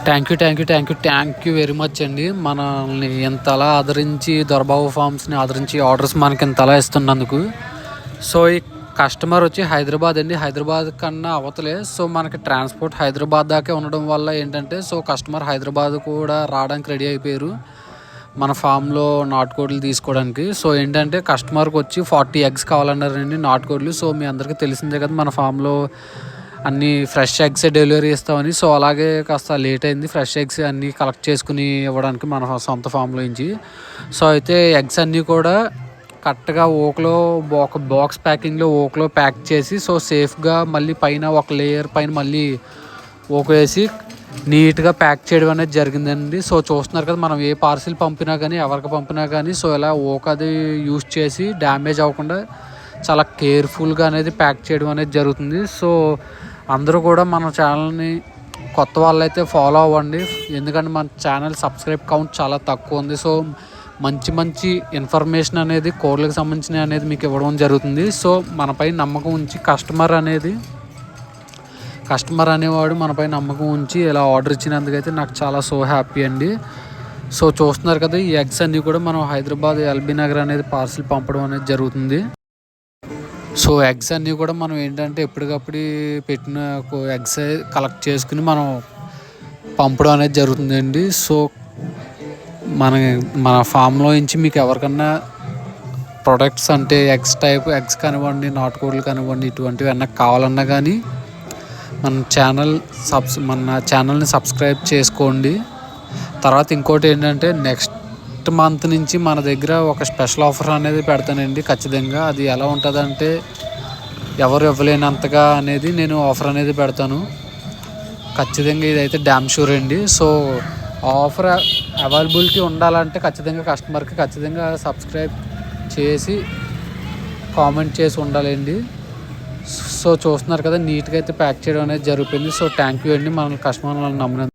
Thank you very much అండి. మనల్ని ఇంతలా ఆదరించి దొరబాబు ఫార్మ్స్ని ఆదరించి ఆర్డర్స్ మనకి ఇంతలా ఇస్తున్నందుకు. సో ఈ కస్టమర్ వచ్చి హైదరాబాద్ అండి. హైదరాబాద్ కన్నా అవతలే. సో మనకి ట్రాన్స్పోర్ట్ హైదరాబాద్ దాకే ఉండడం వల్ల ఏంటంటే సో కస్టమర్ హైదరాబాద్ కూడా రావడానికి రెడీ అయిపోయారు మన ఫామ్లో నాటుకోడులు తీసుకోవడానికి. సో ఏంటంటే కస్టమర్కి వచ్చి 40 ఎగ్స్ కావాలన్నారండి నాటుకోడులు. సో మీ అందరికీ తెలిసిందే కదా మన ఫామ్లో అన్నీ ఫ్రెష్ ఎగ్స్ డెలివరీ ఇస్తామని. సో అలాగే కాస్త లేట్ అయింది ఫ్రెష్ ఎగ్స్ అన్నీ కలెక్ట్ చేసుకుని ఇవ్వడానికి మన సొంత ఫామ్లో నుంచి. సో అయితే ఎగ్స్ అన్నీ కూడా కరెక్ట్గా ఒక బాక్స్ ప్యాకింగ్లో ఓక్లో ప్యాక్ చేసి సో సేఫ్గా మళ్ళీ పైన ఒక లేయర్ పైన మళ్ళీ ఓక్ వేసి నీట్గా ప్యాక్ చేయడం అనేది జరిగిందండి. సో చూస్తున్నారు కదా మనం ఏ పార్సిల్ పంపినా కానీ ఎవరికి పంపినా కానీ సో ఇలా ఓక్ అది యూజ్ చేసి డ్యామేజ్ అవ్వకుండా చాలా కేర్ఫుల్గా అనేది ప్యాక్ చేయడం అనేది జరుగుతుంది. సో అందరూ కూడా మన ఛానల్ని కొత్త వాళ్ళైతే ఫాలో అవ్వండి. ఎందుకంటే మన ఛానల్ సబ్స్క్రైబ్ కౌంట్ చాలా తక్కువ ఉంది. సో మంచి ఇన్ఫర్మేషన్ అనేది కోళ్ళకి సంబంధించిన అనేది మీకు ఇవ్వడం జరుగుతుంది. సో మనపై నమ్మకం ఉంచి కస్టమర్ అనేవాడు మనపై నమ్మకం ఉంచి ఇలా ఆర్డర్ ఇచ్చినందుకైతే నాకు చాలా హ్యాపీ అండి. సో చూస్తున్నారు కదా ఈ ఎగ్స్ అన్నీ కూడా మనం హైదరాబాద్ ఎల్బీ నగర్ అనేది పార్సిల్ పంపడం అనేది జరుగుతుంది. సో ఎగ్స్ అన్నీ కూడా మనం ఏంటంటే ఎప్పటికప్పుడు పెట్టిన ఎగ్స్ కలెక్ట్ చేసుకుని మనం పంపడం అనేది జరుగుతుందండి. సో మన ఫామ్లో నుంచి మీకు ఎవరికన్నా ప్రొడక్ట్స్ అంటే ఎగ్స్ కానివ్వండి నాటుకోడులు కానివ్వండి ఇటువంటివి అన్నా కావాలన్నా కానీ మన ఛానల్ని సబ్స్క్రైబ్ చేసుకోండి. తర్వాత ఇంకోటి ఏంటంటే నెక్స్ట్ మంత్ నుంచి మన దగ్గర ఒక స్పెషల్ ఆఫర్ అనేది పెడతానండి ఖచ్చితంగా. అది ఎలా ఉంటుందంటే ఎవరు ఇవ్వలేనంతగా అనేది నేను ఆఫర్ అనేది పెడతాను ఖచ్చితంగా. ఇదైతే డ్యామ్ షూర్ అండి. సో ఆఫర్ అవైలబిలిటీ ఉండాలంటే ఖచ్చితంగా కస్టమర్కి ఖచ్చితంగా సబ్స్క్రైబ్ చేసి కామెంట్ చేసి ఉండాలండి. సో చూస్తున్నారు కదా నీట్గా అయితే ప్యాక్ చేయడం అనేది జరిగిపోయింది. సో థ్యాంక్ యూ అండి మన కస్టమర్ నమ్మినందుకు.